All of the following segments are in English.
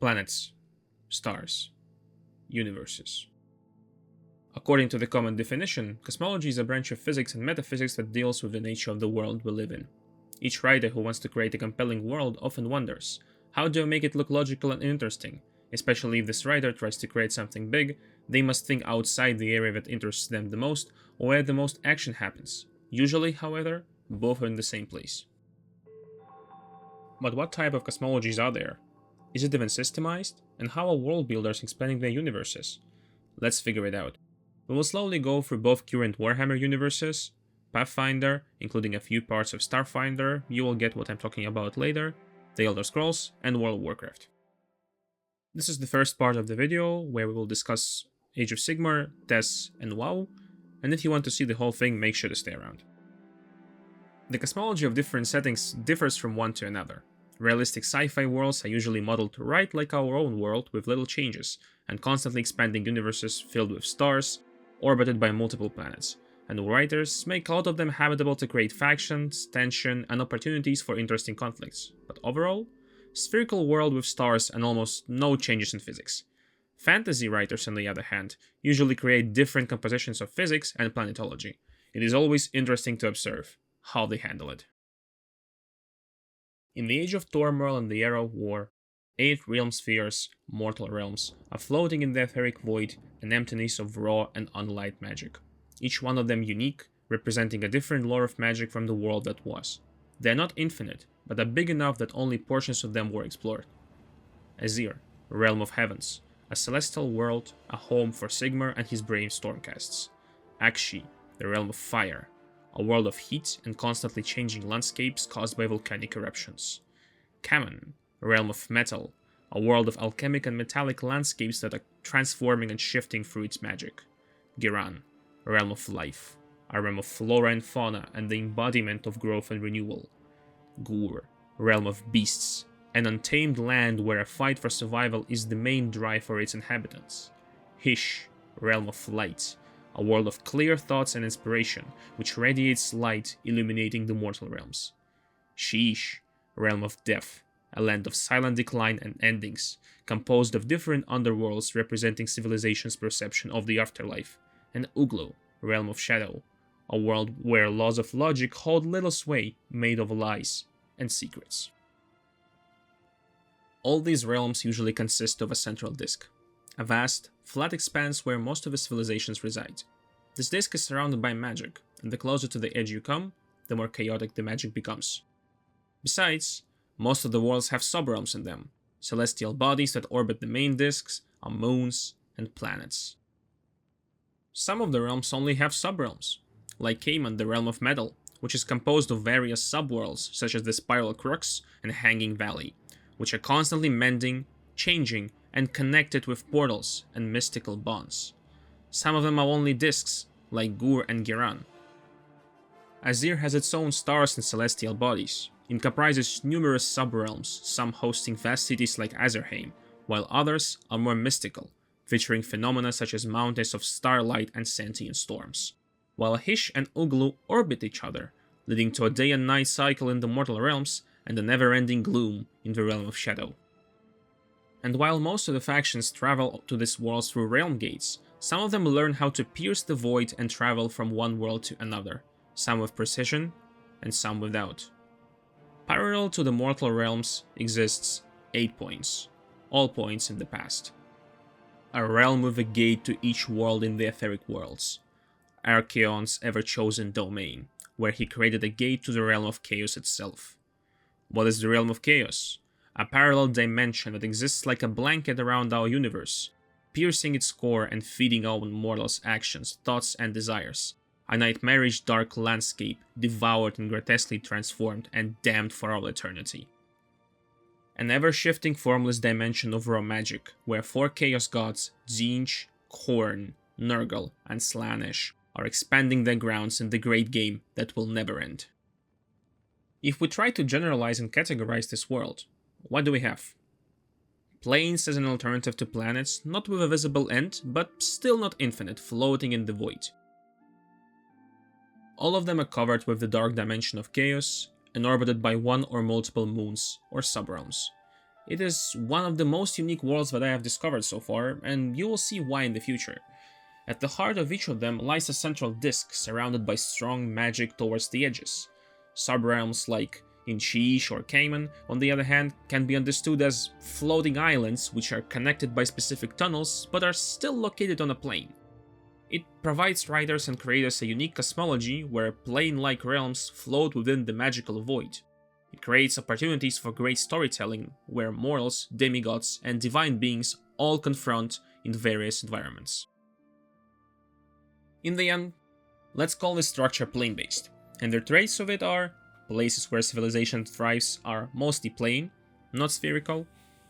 Planets, stars, universes. According to the common definition, cosmology is a branch of physics and metaphysics that deals with the nature of the world we live in. Each writer who wants to create a compelling world often wonders, how do I make it look logical and interesting? Especially if this writer tries to create something big, they must think outside the area that interests them the most or where the most action happens. Usually, however, both are in the same place. But what type of cosmologies are there? Is it even systemized? And how are world builders expanding their universes? Let's figure it out. We will slowly go through both current Warhammer universes, Pathfinder, including a few parts of Starfinder, you will get what I'm talking about later, The Elder Scrolls, and World of Warcraft. This is the first part of the video, where we will discuss Age of Sigmar, TES, and WoW, and if you want to see the whole thing, make sure to stay around. The cosmology of different settings differs from one to another. Realistic sci-fi worlds are usually modeled right like our own world with little changes, and constantly expanding universes filled with stars, orbited by multiple planets, and writers make a lot of them habitable to create factions, tension, and opportunities for interesting conflicts. But overall, spherical world with stars and almost no changes in physics. Fantasy writers, on the other hand, usually create different compositions of physics and planetology. It is always interesting to observe how they handle it. In the age of turmoil and the era of war, 8 realm spheres, mortal realms, are floating in the etheric void, an emptiness of raw and unlight magic. Each one of them unique, representing a different lore of magic from the world that was. They are not infinite, but are big enough that only portions of them were explored. Azir, realm of heavens, a celestial world, a home for Sigmar and his brave stormcasts. Akshi, the realm of fire, a world of heat and constantly changing landscapes caused by volcanic eruptions. Kamen, a realm of metal, a world of alchemic and metallic landscapes that are transforming and shifting through its magic. Giran, a realm of life, a realm of flora and fauna and the embodiment of growth and renewal. Gur, a realm of beasts, an untamed land where a fight for survival is the main drive for its inhabitants. Hish, a realm of light, a world of clear thoughts and inspiration, which radiates light, illuminating the mortal realms. Sheesh, a realm of death, a land of silent decline and endings, composed of different underworlds representing civilization's perception of the afterlife. And Uglu, a realm of shadow, a world where laws of logic hold little sway, made of lies and secrets. All these realms usually consist of a central disk, a vast, flat expanse where most of the civilizations reside. This disk is surrounded by magic, and the closer to the edge you come, the more chaotic the magic becomes. Besides, most of the worlds have subrealms in them, celestial bodies that orbit the main disks, are moons and planets. Some of the realms only have subrealms, like Cayman, the realm of metal, which is composed of various subworlds such as the Spiral Crux and Hanging Valley, which are constantly mending, changing, and connected with portals and mystical bonds. Some of them are only disks, like Gur and Giran. Azir has its own stars and celestial bodies. It comprises numerous subrealms, some hosting vast cities like Azerheim, while others are more mystical, featuring phenomena such as mountains of starlight and sentient storms. While Hish and Uglu orbit each other, leading to a day and night cycle in the mortal realms and a never-ending gloom in the realm of shadow. And while most of the factions travel to this world through realm gates, some of them learn how to pierce the void and travel from one world to another, some with precision and some without. Parallel to the mortal realms exists 8 points, all points in the past. A realm with a gate to each world in the etheric worlds, Archaon's ever-chosen domain, where he created a gate to the realm of chaos itself. What is the realm of chaos? A parallel dimension that exists like a blanket around our universe, piercing its core and feeding our mortals' actions, thoughts, and desires. A nightmarish dark landscape, devoured and grotesquely transformed and damned for all eternity. An ever-shifting formless dimension of raw magic, where 4 chaos gods, Tzeentch, Khorne, Nurgle, and Slaanesh, are expanding their grounds in the great game that will never end. If we try to generalize and categorize this world, what do we have? Planes as an alternative to planets, not with a visible end, but still not infinite, floating in the void. All of them are covered with the dark dimension of chaos, and orbited by one or multiple moons or subrealms. It is one of the most unique worlds that I have discovered so far, and you will see why in the future. At the heart of each of them lies a central disk surrounded by strong magic towards the edges. Subrealms like Inshish or Cayman, on the other hand, can be understood as floating islands which are connected by specific tunnels but are still located on a plane. It provides writers and creators a unique cosmology where plane-like realms float within the magical void. It creates opportunities for great storytelling where mortals, demigods, and divine beings all confront in various environments. In the end, let's call this structure plane-based, and the traits of it are: places where civilization thrives are mostly plane, not spherical.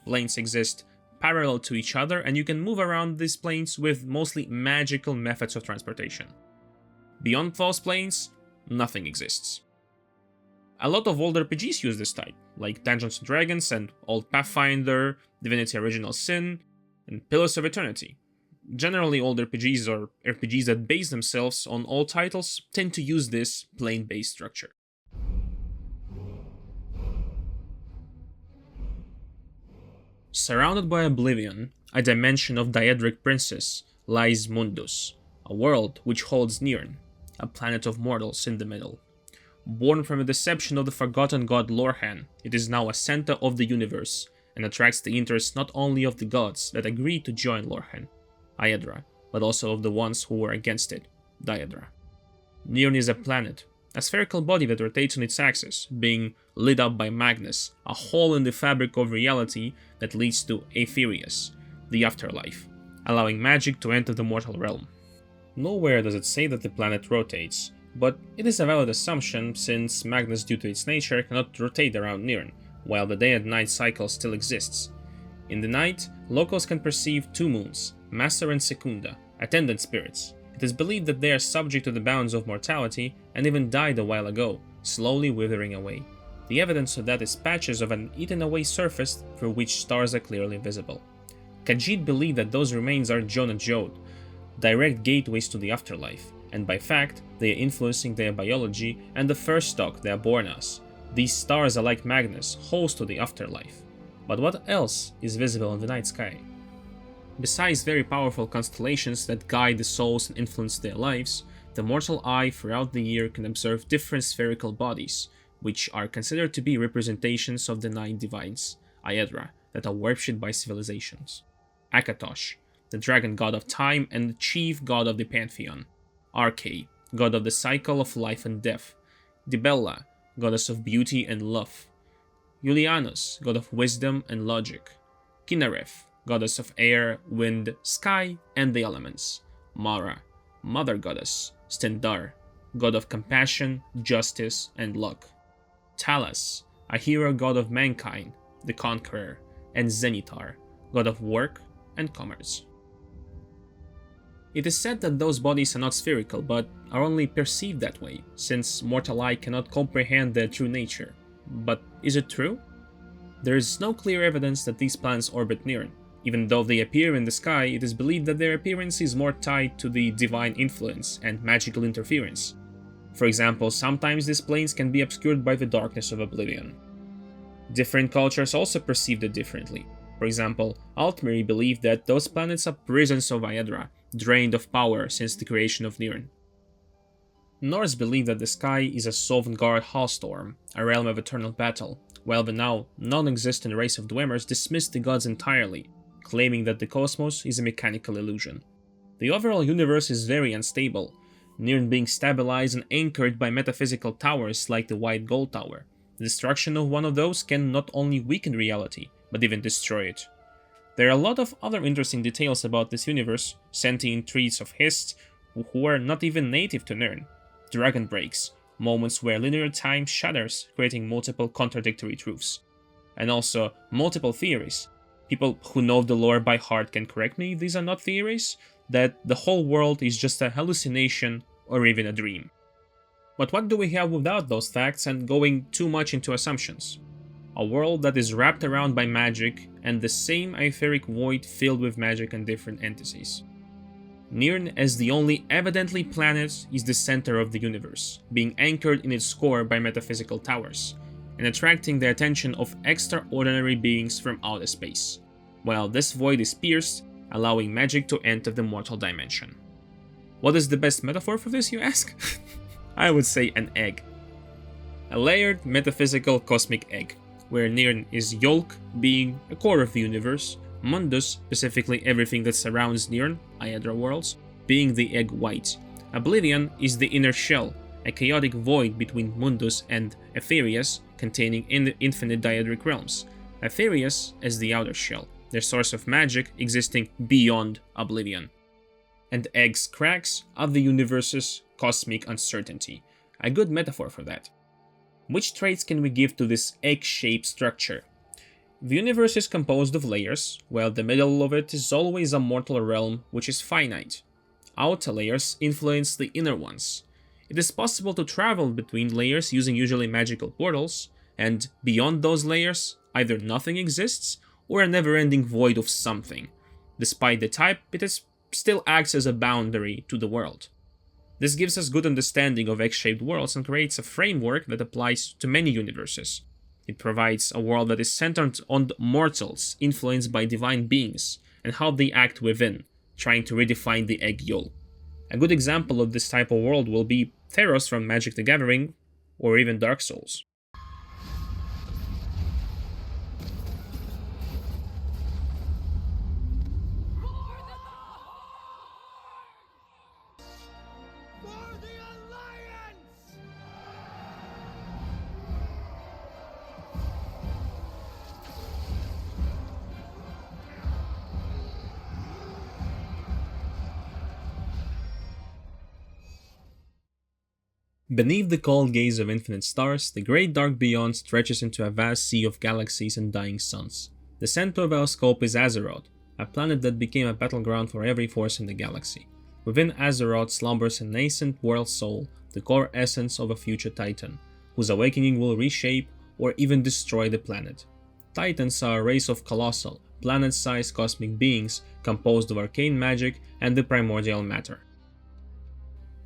Planes exist parallel to each other, and you can move around these planes with mostly magical methods of transportation. Beyond those planes, nothing exists. A lot of old RPGs use this type, like Dungeons & Dragons and Old Pathfinder, Divinity Original Sin, and Pillars of Eternity. Generally, old RPGs or RPGs that base themselves on old titles tend to use this plane-based structure. Surrounded by oblivion, a dimension of Daedric princes, lies Mundus, a world which holds Nirn, a planet of mortals in the middle. Born from the deception of the forgotten god Lorhan, it is now a center of the universe, and attracts the interest not only of the gods that agreed to join Lorhan, Aedra, but also of the ones who were against it, Daedra. Nirn is a planet, a spherical body that rotates on its axis, being lit up by Magnus, a hole in the fabric of reality that leads to Aetherius, the afterlife, allowing magic to enter the mortal realm. Nowhere does it say that the planet rotates, but it is a valid assumption since Magnus, due to its nature, cannot rotate around Nirn, while the day and night cycle still exists. In the night, locals can perceive two moons, Master and Secunda, attendant spirits. It is believed that they are subject to the bounds of mortality and even died a while ago, slowly withering away. The evidence of that is patches of an eaten-away surface through which stars are clearly visible. Khajiit believe that those remains are Jonah Jod, direct gateways to the afterlife, and by fact, they are influencing their biology and the first stock they are born as. These stars are like Magnus, host to the afterlife. But what else is visible in the night sky? Besides very powerful constellations that guide the souls and influence their lives, the mortal eye throughout the year can observe different spherical bodies, which are considered to be representations of the nine divines, Aedra, that are worshipped by civilizations. Akatosh, the dragon god of time and the chief god of the pantheon. Arche, god of the cycle of life and death. Dibella, goddess of beauty and love. Julianus, god of wisdom and logic. Kinareth, goddess of air, wind, sky, and the elements. Mara, mother goddess. Stendar, god of compassion, justice, and luck. Talas, a hero god of mankind, the conqueror. And Zenitar, god of work and commerce. It is said that those bodies are not spherical, but are only perceived that way, since mortal eye cannot comprehend their true nature. But is it true? There is no clear evidence that these planets orbit Nirn. Even though they appear in the sky, it is believed that their appearance is more tied to the divine influence and magical interference. For example, sometimes these planes can be obscured by the darkness of oblivion. Different cultures also perceived it differently. For example, Altmeri believed that those planets are prisons of Aedra, drained of power since the creation of Nirn. Norse believe that the sky is a Sovngarde Hallstorm, a realm of eternal battle, while the now non-existent race of Dwemer dismissed the gods entirely, claiming that the cosmos is a mechanical illusion. The overall universe is very unstable, Nirn being stabilized and anchored by metaphysical towers like the White Gold Tower. The destruction of one of those can not only weaken reality, but even destroy it. There are a lot of other interesting details about this universe, sentient trees of Hist, who are not even native to Nirn, dragon breaks, moments where linear time shatters, creating multiple contradictory truths, and also multiple theories. People who know the lore by heart can correct me if these are not theories, that the whole world is just a hallucination or even a dream. But what do we have without those facts and going too much into assumptions? A world that is wrapped around by magic and the same etheric void filled with magic and different entities. Nirn, as the only evidently planet, is the center of the universe, being anchored in its core by metaphysical towers. and attracting the attention of extraordinary beings from outer space, while this void is pierced, allowing magic to enter the mortal dimension. What is the best metaphor for this, you ask? I would say an egg. A layered, metaphysical cosmic egg, where Nirn is yolk, being a core of the universe, Mundus, specifically everything that surrounds Nirn, Iadra worlds, being the egg white. Oblivion is the inner shell, a chaotic void between Mundus and Aetherius, containing infinite diedric realms. Aetherius as the outer shell, their source of magic existing beyond Oblivion. And Egg's cracks are the universe's cosmic uncertainty, a good metaphor for that. Which traits can we give to this egg-shaped structure? The universe is composed of layers, while the middle of it is always a mortal realm which is finite. Outer layers influence the inner ones. It is possible to travel between layers using usually magical portals, and beyond those layers, either nothing exists or a never-ending void of something. Despite the type, it still acts as a boundary to the world. This gives us good understanding of egg-shaped worlds and creates a framework that applies to many universes. It provides a world that is centered on mortals influenced by divine beings and how they act within, trying to redefine the egg yolk. A good example of this type of world will be Theros from Magic the Gathering, or even Dark Souls. Beneath the cold gaze of infinite stars, the great dark beyond stretches into a vast sea of galaxies and dying suns. The center of our scope is Azeroth, a planet that became a battleground for every force in the galaxy. Within Azeroth slumbers a nascent world soul, the core essence of a future titan, whose awakening will reshape or even destroy the planet. Titans are a race of colossal, planet-sized cosmic beings composed of arcane magic and the primordial matter.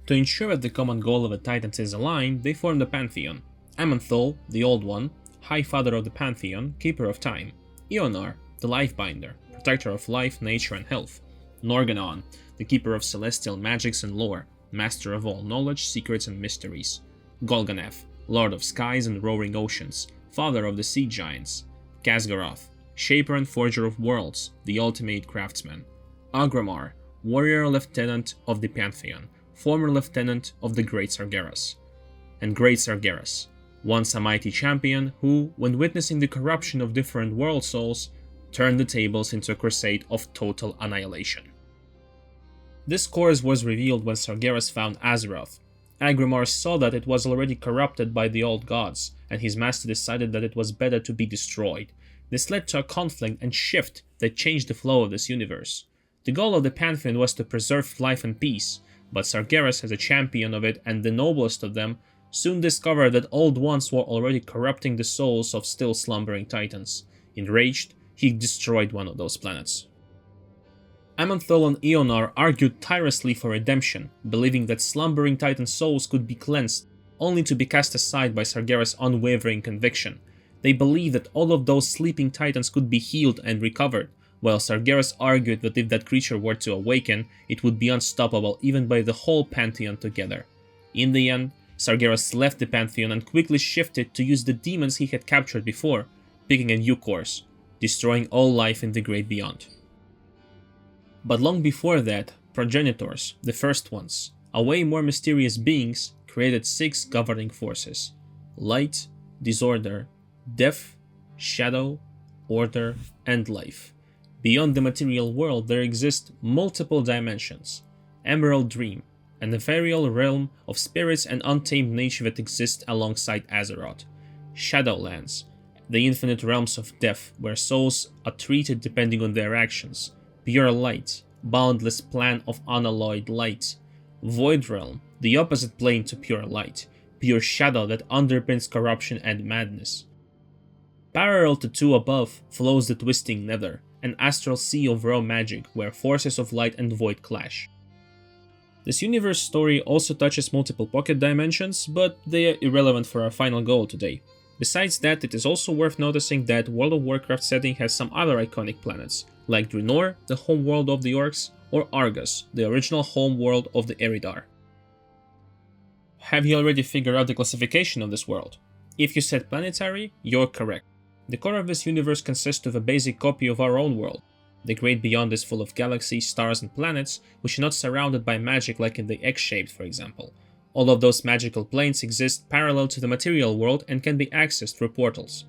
To ensure that the common goal of the Titans is aligned, they form the Pantheon. Aman'Thul, the Old One, High Father of the Pantheon, Keeper of Time. Ionar, the Lifebinder, Protector of Life, Nature and Health. Norgannon, the Keeper of Celestial Magics and Lore, Master of all knowledge, secrets and mysteries. Golganath, Lord of Skies and Roaring Oceans, Father of the Sea Giants. Khaz'garath, Shaper and Forger of Worlds, the Ultimate Craftsman. Agramar, Warrior Lieutenant of the Pantheon, former lieutenant of the Great Sargeras. And Great Sargeras, once a mighty champion who, when witnessing the corruption of different world souls, turned the tables into a crusade of total annihilation. This course was revealed when Sargeras found Azeroth. Agramar saw that it was already corrupted by the old gods, and his master decided that it was better to be destroyed. This led to a conflict and shift that changed the flow of this universe. The goal of the Pantheon was to preserve life and peace, but Sargeras, as a champion of it and the noblest of them, soon discovered that Old Ones were already corrupting the souls of still slumbering titans. Enraged, he destroyed one of those planets. Aman'Thul and Ionar argued tirelessly for redemption, believing that slumbering titan souls could be cleansed, only to be cast aside by Sargeras' unwavering conviction. They believed that all of those sleeping titans could be healed and recovered, while Sargeras argued that if that creature were to awaken, it would be unstoppable even by the whole Pantheon together. In the end, Sargeras left the Pantheon and quickly shifted to use the demons he had captured before, picking a new course, destroying all life in the Great Beyond. But long before that, progenitors, the first ones, a way more mysterious beings, created 6 governing forces: light, disorder, death, shadow, order, and life. Beyond the material world, there exist multiple dimensions: Emerald Dream, an ethereal realm of spirits and untamed nature that exists alongside Azeroth; Shadowlands, the infinite realms of death, where souls are treated depending on their actions; Pure Light, boundless plan of unalloyed light; Void Realm, the opposite plane to Pure Light, pure shadow that underpins corruption and madness. Parallel to 2 above flows the Twisting Nether, an astral sea of raw magic where forces of light and void clash. This universe story also touches multiple pocket dimensions, but they are irrelevant for our final goal today. Besides that, it is also worth noticing that World of Warcraft setting has some other iconic planets, like Draenor, the home world of the Orcs, or Argus, the original home world of the Eridar. Have you already figured out the classification of this world? If you said planetary, you're correct. The core of this universe consists of a basic copy of our own world. The great beyond is full of galaxies, stars, and planets, which are not surrounded by magic like in the X-shaped, for example. All of those magical planes exist parallel to the material world and can be accessed through portals.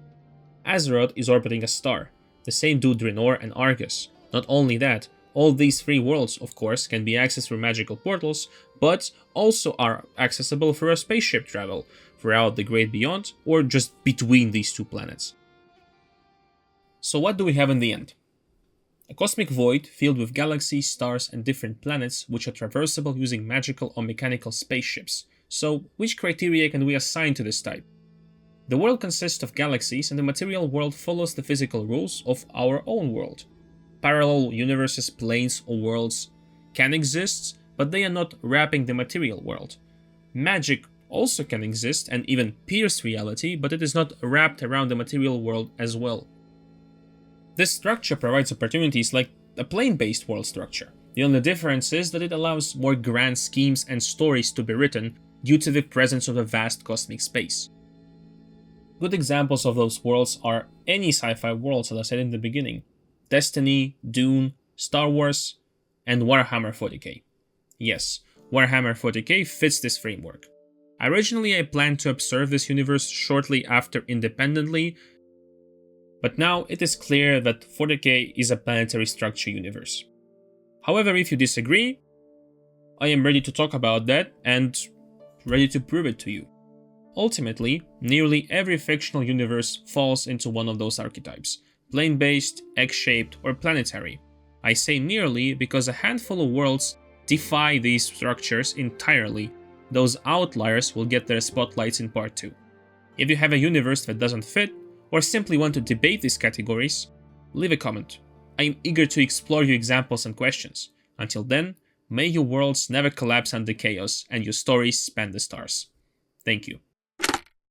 Azeroth is orbiting a star. The same do Draenor and Argus. Not only that, all these three worlds, of course, can be accessed through magical portals, but also are accessible for a spaceship travel throughout the Great Beyond or just between these two planets. So what do we have in the end? A cosmic void filled with galaxies, stars, and different planets which are traversable using magical or mechanical spaceships. So, which criteria can we assign to this type? The world consists of galaxies, and the material world follows the physical rules of our own world. Parallel universes, planes, or worlds can exist, but they are not wrapping the material world. Magic also can exist and even pierce reality, but it is not wrapped around the material world as well. This structure provides opportunities like a plane-based world structure. The only difference is that it allows more grand schemes and stories to be written due to the presence of a vast cosmic space. Good examples of those worlds are any sci-fi worlds, as I said in the beginning. Destiny, Dune, Star Wars, and Warhammer 40k. Yes, Warhammer 40k fits this framework. Originally I planned to observe this universe shortly after independently, but now it is clear that 40k is a planetary structure universe. However, if you disagree, I am ready to talk about that and ready to prove it to you. Ultimately, nearly every fictional universe falls into one of those archetypes: plane-based, X-shaped, or planetary. I say nearly because a handful of worlds defy these structures entirely. Those outliers will get their spotlights in part 2. If you have a universe that doesn't fit, or simply want to debate these categories, leave a comment. I am eager to explore your examples and questions. Until then, may your worlds never collapse under chaos and your stories span the stars. Thank you.